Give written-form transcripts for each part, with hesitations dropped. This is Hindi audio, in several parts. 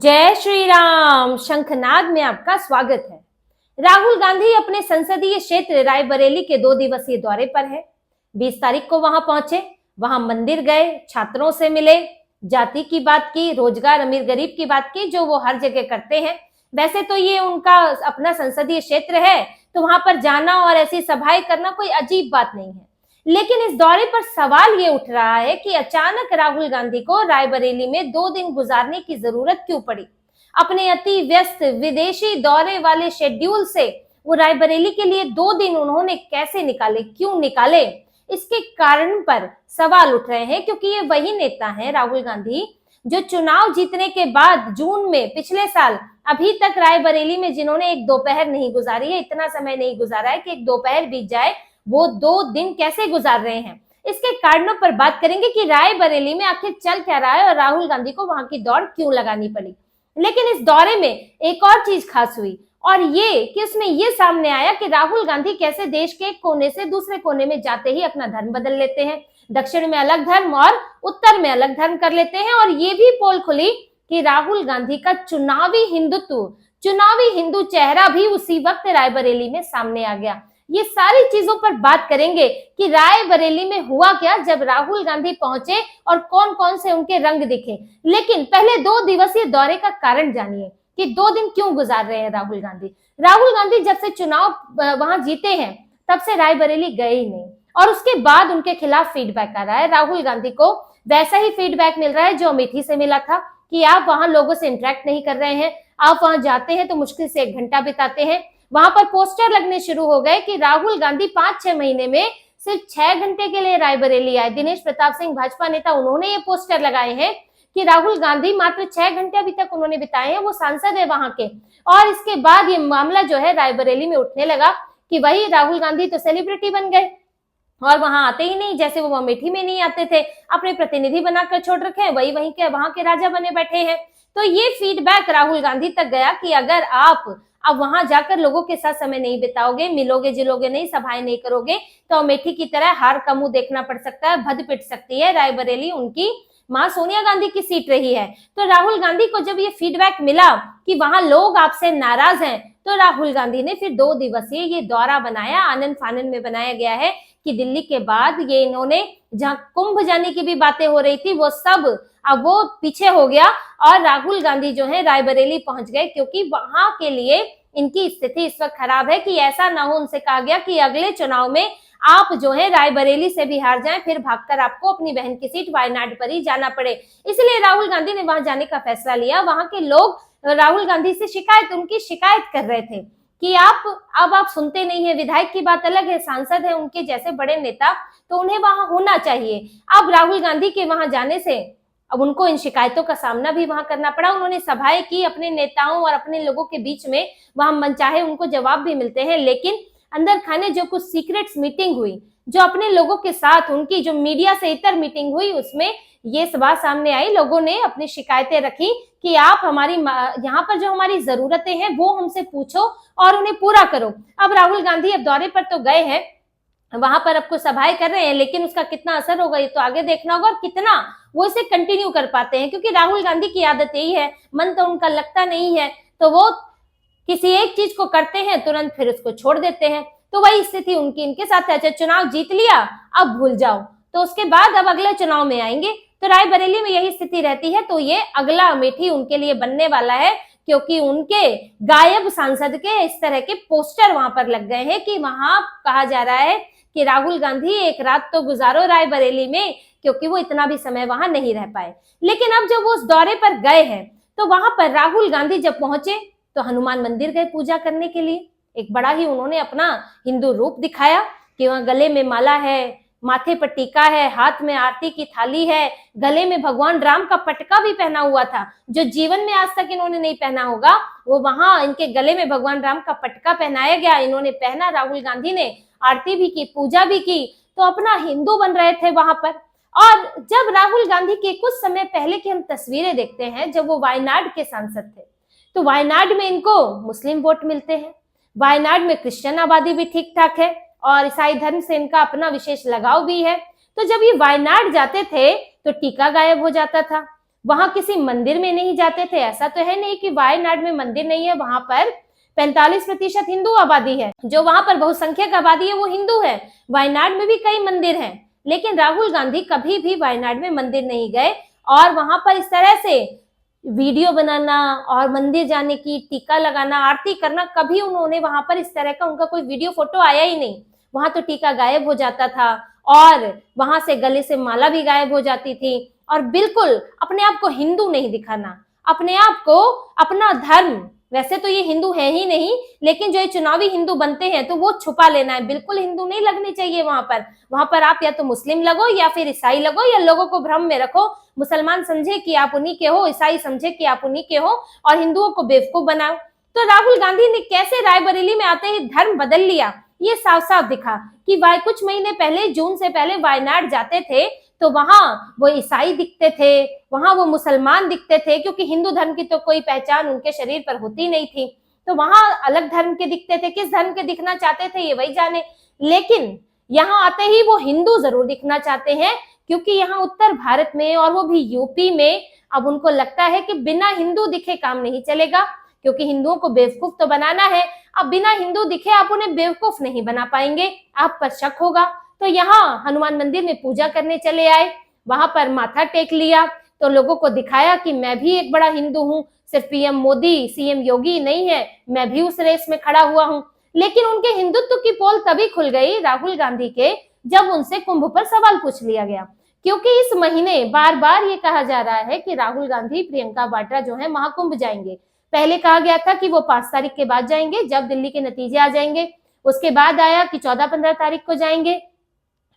जय श्री राम। शंखनाद में आपका स्वागत है। राहुल गांधी अपने संसदीय क्षेत्र रायबरेली के 2 दिवसीय दौरे पर है। 20 तारीख को वहां पहुंचे, वहां मंदिर गए, छात्रों से मिले, जाति की बात की, रोजगार अमीर गरीब की बात की, जो वो हर जगह करते हैं। वैसे तो ये उनका अपना संसदीय क्षेत्र है, तो वहां पर जाना और ऐसी सभाएं करना कोई अजीब बात नहीं है। लेकिन इस दौरे पर सवाल ये उठ रहा है कि अचानक राहुल गांधी को रायबरेली में 2 दिन गुजारने की जरूरत क्यों पड़ी। अपने अति व्यस्त विदेशी दौरे वाले शेड्यूल से वो रायबरेली के लिए 2 दिन उन्होंने कैसे निकाले, क्यों निकाले, इसके कारण पर सवाल उठ रहे हैं। क्योंकि ये वही नेता हैं, राहुल गांधी, जो चुनाव जीतने के बाद जून में पिछले साल अभी तक रायबरेली में जिन्होंने एक दोपहर नहीं गुजारी है, इतना समय नहीं गुजारा है कि एक दोपहर बीत जाए, वो 2 दिन कैसे गुजार रहे हैं। इसके कारणों पर बात करेंगे कि रायबरेली में आखिर चल क्या रहा है और राहुल गांधी को वहां की दौड़ क्यों लगानी पड़ी। लेकिन इस दौरे में एक और चीज खास हुई, और ये कि उसमें ये सामने आया कि राहुल गांधी कैसे देश के एक कोने से दूसरे कोने में जाते ही अपना धर्म बदल लेते हैं। दक्षिण में अलग धर्म और उत्तर में अलग धर्म कर लेते हैं। और ये भी पोल खुली कि राहुल गांधी का चुनावी हिंदुत्व, चुनावी हिंदू चेहरा भी उसी वक्त रायबरेली में सामने आ गया। ये सारी चीजों पर बात करेंगे कि रायबरेली में हुआ क्या जब राहुल गांधी पहुंचे और कौन कौन से उनके रंग दिखे। लेकिन पहले 2 दिवसीय दौरे का कारण जानिए कि 2 दिन क्यों गुजार रहे हैं राहुल गांधी। राहुल गांधी जब से चुनाव वहां जीते हैं तब से रायबरेली गए ही नहीं, और उसके बाद उनके खिलाफ फीडबैक आ रहा है। राहुल गांधी को वैसा ही फीडबैक मिल रहा है जो अमेठी से मिला था कि आप वहां लोगों से इंटरेक्ट नहीं कर रहे हैं, आप वहां जाते हैं तो मुश्किल से 1 घंटा बिताते हैं। वहां पर पोस्टर लगने शुरू हो गए कि राहुल गांधी 5-6 महीने में सिर्फ 6 घंटे के लिए रायबरेली आए। दिनेश प्रताप सिंह भाजपा नेता, उन्होंने ये पोस्टर लगाए हैं कि राहुल गांधी मात्र 6 घंटे अभी तक उन्होंने बिताए हैं, वो सांसद है वहां के। और इसके बाद ये मामला जो है रायबरेली में उठने लगा कि वही राहुल गांधी तो सेलिब्रिटी बन गए और वहां आते ही नहीं, जैसे वो अमेठी में नहीं आते थे, अपने प्रतिनिधि बनाकर छोड़ रखे हैं, वही वहीं के वहां के राजा बने बैठे हैं। तो ये फीडबैक राहुल गांधी तक गया कि अगर आप अब वहां जाकर लोगों के साथ समय नहीं बिताओगे, मिलोगे जिलोगे नहीं, सभाएं नहीं करोगे, तो अमेठी की तरह हार का मुंह देखना पड़ सकता है, भद पिट सकती है। रायबरेली उनकी मां सोनिया गांधी की सीट रही है। तो राहुल गांधी को जब ये फीडबैक मिला कि वहां लोग आपसे नाराज हैं, तो राहुल गांधी ने फिर 2 दिवसीय ये दौरा बनाया। आनंद फानंद में बनाया गया है कि दिल्ली के बाद ये इन्होंने जहां कुंभ जाने की भी बातें हो रही थी, वो सब अब वो पीछे हो गया और राहुल गांधी जो है रायबरेली पहुंच गए, क्योंकि वहां के लिए इनकी स्थिति इस वक्त खराब है कि ऐसा ना हो, उनसे कहा गया कि अगले चुनाव में आप जो है रायबरेली से भी हार जाएं, फिर भागकर आपको अपनी बहन की सीट वायनाड पर ही जाना पड़े। इसलिए राहुल गांधी ने वहां जाने का फैसला लिया। वहां के लोग राहुल गांधी से उनकी शिकायत कर रहे थे कि आप सुनते नहीं है। विधायक की बात अलग है, सांसद है उनके जैसे बड़े नेता, तो उन्हें वहां होना चाहिए। अब राहुल गांधी के वहां जाने से अब उनको इन शिकायतों का सामना भी वहां करना पड़ा। उन्होंने सभाएं की अपने नेताओं और अपने लोगों के बीच में, वहां मनचाहे उनको जवाब भी मिलते हैं। लेकिन अंदर खाने जो कुछ सीक्रेट्स मीटिंग हुई, जो अपने लोगों के साथ उनकी जो मीडिया से इतर मीटिंग हुई, उसमें ये बात सामने आई। लोगों ने अपनी शिकायतें रखी कि आप हमारी यहाँ पर जो हमारी जरूरतें हैं वो हमसे पूछो और उन्हें पूरा करो। अब राहुल गांधी अब दौरे पर तो गए हैं, वहां पर अब कुछ सभाएं कर रहे हैं, लेकिन उसका कितना असर होगा ये तो आगे देखना होगा, और कितना वो इसे कंटिन्यू कर पाते हैं। क्योंकि राहुल गांधी की आदत यही है, मन तो उनका लगता नहीं है, तो वो किसी एक चीज को करते हैं, तुरंत फिर उसको छोड़ देते हैं। तो वही स्थिति उनकी इनके साथ है। अच्छा, चुनाव जीत लिया, अब भूल जाओ, तो उसके बाद अब अगले चुनाव में आएंगे। तो रायबरेली में यही स्थिति रहती है। तो ये अगला अमेठी उनके लिए बनने वाला है, क्योंकि उनके गायब सांसद के इस तरह के पोस्टर वहां पर लग गए हैं कि वहां कहा जा रहा है कि राहुल गांधी एक रात तो गुजारो रायबरेली में, क्योंकि वो इतना भी समय वहां नहीं रह पाए। लेकिन अब जब वो उस दौरे पर गए हैं, तो वहां पर राहुल गांधी जब पहुंचे तो हनुमान मंदिर गए पूजा करने के लिए। एक बड़ा ही उन्होंने अपना हिंदू रूप दिखाया कि वहां गले में माला है, माथे पर टीका है, हाथ में आरती की थाली है, गले में भगवान राम का पटका भी पहना हुआ था, जो जीवन में आज तक इन्होंने नहीं पहना होगा। वो वहां इनके गले में भगवान राम का पटका पहनाया गया, इन्होंने पहना, राहुल गांधी ने आरती भी की, पूजा भी की, तो अपना हिंदू बन रहे थे वहां पर। और जब राहुल गांधी के कुछ समय पहले की हम तस्वीरें देखते हैं, जब वो वायनाड के सांसद थे, तो वायनाड में इनको मुस्लिम वोट मिलते हैं, वायनाड में क्रिश्चियन आबादी भी ठीक ठाक है और ईसाई धर्म से इनका अपना विशेष लगाव भी है। तो जब ये वायनाड जाते थे तो टीका गायब हो जाता था, वहां किसी मंदिर में नहीं जाते थे। ऐसा तो है नहीं कि वायनाड में मंदिर नहीं है, वहां पर 45% हिंदू आबादी है, जो वहां पर बहुसंख्यक आबादी है वो हिंदू है। वायनाड में भी कई मंदिर हैं, लेकिन राहुल गांधी कभी भी वायनाड में मंदिर नहीं गए और वहां पर इस तरह से वीडियो बनाना और मंदिर जाने की, टीका लगाना, आरती करना, कभी उन्होंने वहां पर इस तरह का उनका कोई वीडियो फोटो आया ही नहीं। वहां तो टीका गायब हो जाता था और वहां से गले से माला भी गायब हो जाती थी। और बिल्कुल अपने आप को हिंदू नहीं दिखाना, अपने आप को, अपना धर्म, वैसे तो ये हिंदू है ही नहीं, लेकिन जो ये चुनावी हिंदू बनते हैं तो वो छुपा लेना है। बिल्कुल हिंदू नहीं लगनी चाहिए वहां पर आप या तो मुस्लिम लगो या फिर ईसाई लगो, या लोगों को भ्रम में रखो। मुसलमान समझे कि आप उन्हीं के हो, ईसाई समझे कि आप उन्हीं के हो, और हिंदुओं को बेवकूफ बनाओ। तो राहुल गांधी ने कैसे रायबरेली में आते ही धर्म बदल लिया, ये साफ साफ दिखा कि वह कुछ महीने पहले, जून से पहले वायनाड जाते थे तो वहां वो ईसाई दिखते थे, वहां वो मुसलमान दिखते थे, क्योंकि हिंदू धर्म की तो कोई पहचान उनके शरीर पर होती नहीं थी। तो वहां अलग धर्म के दिखते थे, किस धर्म के दिखना चाहते थे ये वही जाने। लेकिन यहाँ आते ही वो हिंदू जरूर दिखना चाहते हैं, क्योंकि यहाँ उत्तर भारत में और वो भी यूपी में अब उनको लगता है कि बिना हिंदू दिखे काम नहीं चलेगा, क्योंकि हिंदुओं को बेवकूफ तो बनाना है। अब बिना हिंदू दिखे आप उन्हें बेवकूफ नहीं बना पाएंगे, आप पर शक होगा। तो यहाँ हनुमान मंदिर में पूजा करने चले आए, वहां पर माथा टेक लिया, तो लोगों को दिखाया कि मैं भी एक बड़ा हिंदू हूँ, सिर्फ पीएम मोदी, सीएम योगी नहीं है, मैं भी उस रेस में खड़ा हुआ हूँ। लेकिन उनके हिंदुत्व की पोल तभी खुल गई राहुल गांधी के, जब उनसे कुंभ पर सवाल पूछ लिया गया। क्योंकि इस महीने बार बार ये कहा जा रहा है कि राहुल गांधी, प्रियंका वाड्रा जो है महाकुंभ जाएंगे। पहले कहा गया था कि वो 5 तारीख के बाद जाएंगे, जब दिल्ली के नतीजे आ जाएंगे। उसके बाद आया कि 14-15 तारीख को जाएंगे।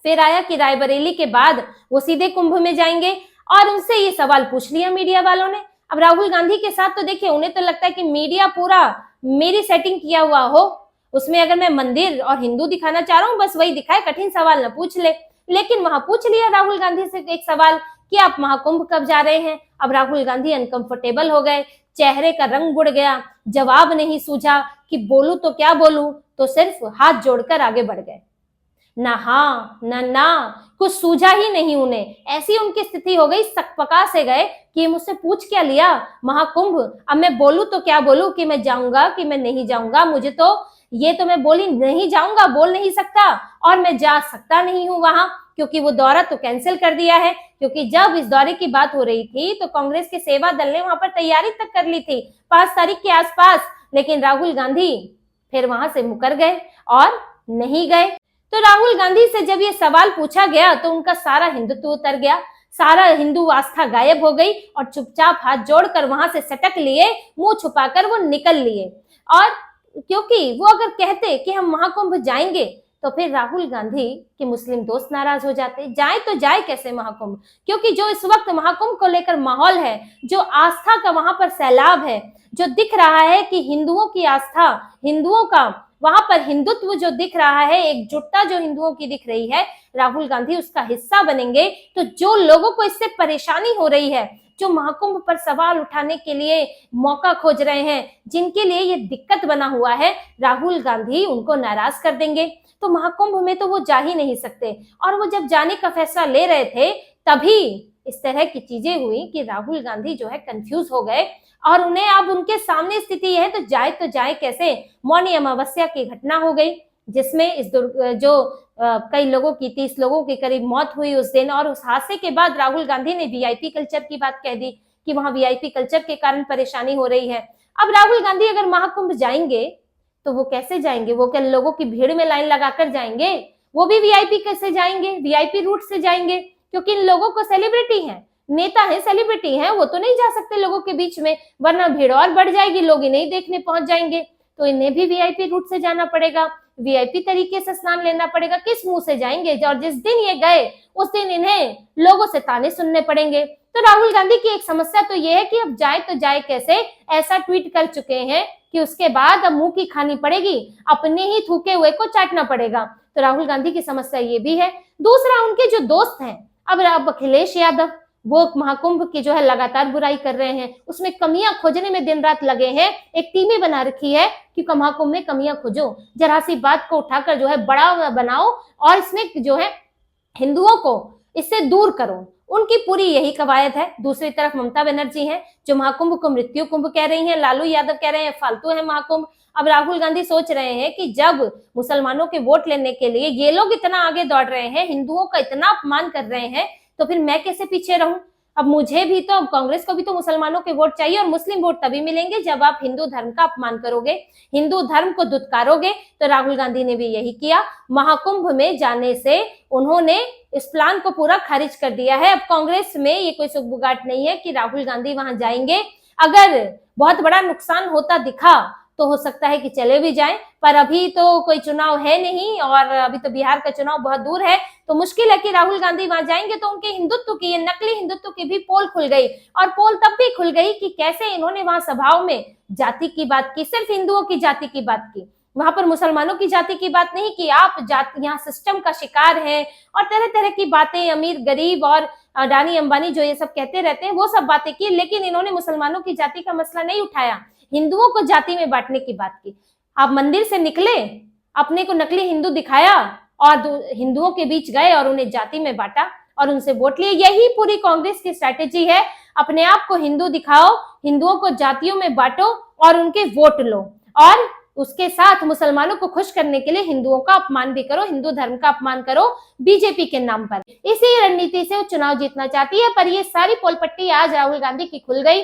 फिर आया कि रायबरेली के बाद वो सीधे कुंभ में जाएंगे। और उनसे ये सवाल पूछ लिया मीडिया वालों ने। अब राहुल गांधी के साथ तो देखिए, उन्हें तो लगता है कि मीडिया पूरा मेरी सेटिंग किया हुआ हो, उसमें अगर मैं मंदिर और हिंदू दिखाना चाह रहा हूँ बस वही दिखाए, कठिन सवाल न पूछ ले। लेकिन वहां पूछ लिया राहुल गांधी से एक सवाल कि आप महाकुंभ कब जा रहे हैं। अब राहुल गांधी अनकंफर्टेबल हो गए, चेहरे का रंग उड़ गया, जवाब नहीं सूझा कि बोलूं तो क्या बोलूं, तो सिर्फ हाथ जोड़कर आगे बढ़ गए। ना हाँ ना कुछ सूझा ही नहीं उन्हें। ऐसी उनकी स्थिति हो गई, सकपका से गए कि मुझसे पूछ क्या लिया महाकुंभ, अब मैं बोलूं तो क्या बोलूं, कि मैं जाऊंगा कि मैं नहीं जाऊंगा। मुझे तो ये तो मैं बोली नहीं जाऊंगा, बोल नहीं सकता, और मैं जा सकता नहीं हूं वहां, क्योंकि वो दौरा तो कैंसिल कर दिया है। क्योंकि जब इस दौरे की बात हो रही थी तो कांग्रेस के सेवा दल ने वहां पर तैयारी तक कर ली थी 5 तारीख के आसपास, लेकिन राहुल गांधी फिर वहां से मुकर गए और नहीं गए। तो राहुल गांधी से जब ये सवाल पूछा गया तो उनका सारा हिंदुत्व उतर गया, सारा हिंदू आस्था गायब हो गई, और चुपचाप हाथ जोड़कर वहां से सटक लिए, मुंह छुपाकर वो निकल लिए। और क्योंकि वो अगर कहते कि हम महाकुंभ जाएंगे तो फिर राहुल गांधी के मुस्लिम दोस्त नाराज हो जाते, जाए तो जाए कैसे महाकुंभ, क्योंकि जो इस वक्त महाकुंभ को लेकर माहौल है, जो आस्था का वहां पर सैलाब है, जो दिख रहा है कि हिंदुओं की आस्था, हिंदुओं का वहां पर हिंदुत्व जो दिख रहा है, एकजुटता जो हिंदुओं की दिख रही है, राहुल गांधी उसका हिस्सा बनेंगे। तो जो लोगों को इससे परेशानी हो रही है, जो महाकुंभ पर सवाल उठाने के लिए मौका खोज रहे हैं, जिनके लिए ये दिक्कत बना हुआ है, राहुल गांधी उनको नाराज कर देंगे। तो महाकुंभ में तो वो जा ही नहीं सकते। और वो जब जाने का फैसला ले रहे थे तभी इस तरह की चीजें हुई कि राहुल गांधी जो है कंफ्यूज हो गए, और उन्हें अब उनके सामने स्थिति है तो जाए कैसे। मौनी अमावस्या की घटना हो गई, जिसमें इस कई लोगों की, 30 लोगों के करीब मौत हुई उस दिन। और उस हादसे के बाद राहुल गांधी ने वीआईपी कल्चर की बात कह दी कि वहां वीआईपी कल्चर के कारण परेशानी हो रही है। अब राहुल गांधी अगर महाकुंभ जाएंगे तो वो कैसे जाएंगे, वो क्या लोगों की भीड़ में लाइन लगाकर जाएंगे, वो भी वीआईपी कैसे जाएंगे, वीआईपी रूट से जाएंगे, क्योंकि इन लोगों को सेलिब्रिटी है, नेता है, सेलिब्रिटी है, वो तो नहीं जा सकते लोगों के बीच में, वरना भीड़ और बढ़ जाएगी, लोग इन्हें देखने पहुंच जाएंगे। तो इन्हें भी वीआईपी रूट से जाना पड़ेगा, वीआईपी तरीके से स्नान लेना पड़ेगा। किस मुंह से जाएंगे, और जिस दिन ये गए उस दिन इन्हें लोगों से ताने सुनने पड़ेंगे। तो राहुल गांधी की एक समस्या तो ये है कि अब जाए तो जाए कैसे। ऐसा ट्वीट कर चुके हैं कि उसके बाद अब मुंह की खानी पड़ेगी, अपने ही थूके हुए को चाटना पड़ेगा। तो राहुल गांधी की समस्या ये भी है। दूसरा, उनके जो दोस्त हैं, अब अखिलेश यादव, वो महाकुंभ की जो है लगातार बुराई कर रहे हैं, उसमें कमियां खोजने में दिन रात लगे हैं। एक टीम ही बना रखी है कि महाकुंभ में कमियां खोजो, जरा सी बात को उठाकर जो है बड़ा बनाओ, और इसमें जो है हिंदुओं को इससे दूर करो, उनकी पूरी यही कवायद है। दूसरी तरफ ममता बनर्जी हैं जो महाकुंभ को मृत्यु कुंभ कह रही हैं, लालू यादव कह रहे हैं फालतू है महाकुंभ। अब राहुल गांधी सोच रहे हैं कि जब मुसलमानों के वोट लेने के लिए ये लोग इतना आगे दौड़ रहे हैं, हिंदुओं का इतना अपमान कर रहे हैं, तो फिर मैं कैसे पीछे रहूं। अब मुझे भी तो, अब कांग्रेस को भी तो मुसलमानों के वोट चाहिए, और मुस्लिम वोट तभी मिलेंगे जब आप हिंदू धर्म का अपमान करोगे, हिंदू धर्म को दुत्कारोगे। तो राहुल गांधी ने भी यही किया। महाकुंभ में जाने से उन्होंने इस प्लान को पूरा खारिज कर दिया है। अब कांग्रेस में ये कोई सुगबुगाहट नहीं है कि राहुल गांधी वहां जाएंगे। अगर बहुत बड़ा नुकसान होता दिखा तो हो सकता है कि चले भी जाएं, पर अभी तो कोई चुनाव है नहीं और अभी तो बिहार का चुनाव बहुत दूर है, तो मुश्किल है कि राहुल गांधी वहां जाएंगे। तो उनके हिंदुत्व की, ये नकली हिंदुत्व की भी पोल खुल गई, और पोल तब भी खुल गई कि कैसे इन्होंने वहां सभाओं में जाति की बात की, सिर्फ हिंदुओं की जाति की बात की, वहां पर मुसलमानों की जाति की बात नहीं की। आप जाति, यहाँ सिस्टम का शिकार है, और तरह तरह की बातें, अमीर गरीब और अडानी अंबानी जो ये सब कहते रहते हैं वो सब बातें की, लेकिन इन्होंने मुसलमानों की जाति का मसला नहीं उठाया, हिंदुओं को जाति में बांटने की बात की। आप मंदिर से निकले, अपने को नकली हिंदू दिखाया और हिंदुओं के बीच गए और उन्हें जाति में बांटा और उनसे वोट लिए। यही पूरी कांग्रेस की स्ट्रैटेजी है। अपने आप को हिंदू दिखाओ, हिंदुओं को जातियों में बांटो और उनके वोट लो, और उसके साथ मुसलमानों को खुश करने के लिए हिंदुओं का अपमान भी करो, हिंदू धर्म का अपमान करो बीजेपी के नाम पर। इसी रणनीति से वो चुनाव जीतना चाहती है। पर ये सारी पोलपट्टी आज राहुल गांधी की खुल गई,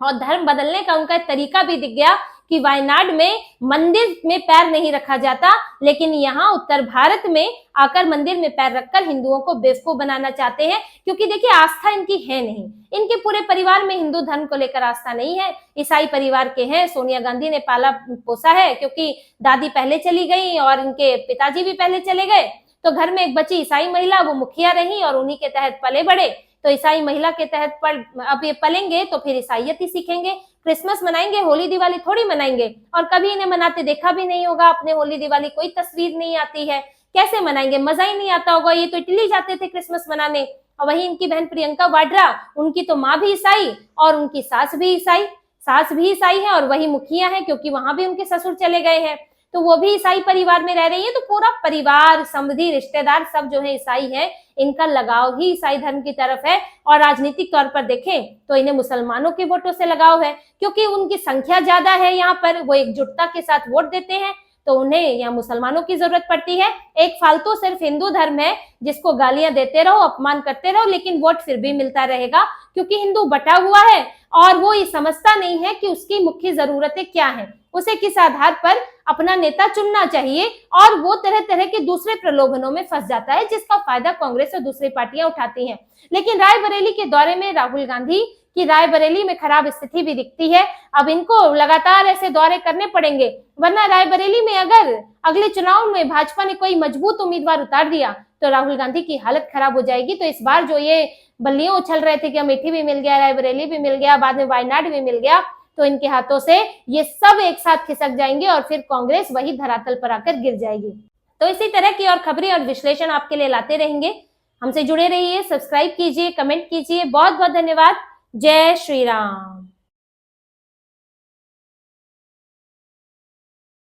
और धर्म बदलने का उनका तरीका भी दिख गया कि वायनाड में मंदिर में पैर नहीं रखा जाता, लेकिन यहाँ उत्तर भारत में आकर मंदिर में पैर रखकर हिंदुओं को बेवकूफ बनाना चाहते हैं। क्योंकि देखिए, आस्था इनकी है नहीं, इनके पूरे परिवार में हिंदू धर्म को लेकर आस्था नहीं है। ईसाई परिवार के हैं, सोनिया गांधी ने पाला पोसा है, क्योंकि दादी पहले चली गई और इनके पिताजी भी पहले चले गए, तो घर में एक बची ईसाई महिला, वो मुखिया रही और उन्हीं के तहत पले बढ़े। तो ईसाई महिला के तहत अब ये पलेंगे तो फिर ईसाईयत ही सीखेंगे। क्रिसमस मनाएंगे, होली दिवाली थोड़ी मनाएंगे, और कभी इन्हें मनाते देखा भी नहीं होगा। अपने होली दिवाली कोई तस्वीर नहीं आती है, कैसे मनाएंगे, मजा ही नहीं आता होगा। ये तो इटली जाते थे क्रिसमस मनाने। और वही इनकी बहन प्रियंका वाड्रा, उनकी तो माँ भी ईसाई और उनकी सास भी ईसाई है, और वही मुखिया है क्योंकि वहां भी उनके ससुर चले गए हैं, तो वो भी ईसाई परिवार में रह रही है। तो पूरा परिवार, समधी, रिश्तेदार सब जो है ईसाई है, इनका लगाव ही ईसाई धर्म की तरफ है। और राजनीतिक तौर पर देखें तो इन्हें मुसलमानों के वोटों से लगाव है, क्योंकि उनकी संख्या ज्यादा है यहाँ पर, वो एकजुटता के साथ वोट देते हैं, तो उन्हें यहाँ मुसलमानों की जरूरत पड़ती है। एक फालतू सिर्फ हिंदू धर्म है जिसको गालियां देते रहो, अपमान करते रहो, लेकिन वोट फिर भी मिलता रहेगा, क्योंकि हिंदू बटा हुआ है और वो ये समझता नहीं है कि उसकी मुख्य जरूरतें क्या हैं, उसे किस आधार पर अपना नेता चुनना चाहिए, और वो तरह तरह के दूसरे प्रलोभनों में फंस जाता है, जिसका फायदा कांग्रेस और दूसरी पार्टियां उठाती हैं। लेकिन रायबरेली के दौरे में राहुल गांधी की रायबरेली में खराब स्थिति भी दिखती है। अब इनको लगातार ऐसे दौरे करने पड़ेंगे, वरना रायबरेली में अगर अगले चुनाव में भाजपा ने कोई मजबूत उम्मीदवार उतार दिया तो राहुल गांधी की हालत खराब हो जाएगी। तो इस बार जो ये बल्लियां उछल रहे थे कि अमेठी भी मिल गया, रायबरेली भी मिल गया, बाद में वायनाड भी मिल गया, तो इनके हाथों से ये सब एक साथ खिसक जाएंगे और फिर कांग्रेस वही धरातल पर आकर गिर जाएगी। तो इसी तरह की और खबरें और विश्लेषण आपके लिए लाते रहेंगे। हमसे जुड़े रहिए, सब्सक्राइब कीजिए, कमेंट कीजिए। बहुत बहुत धन्यवाद। जय श्री राम।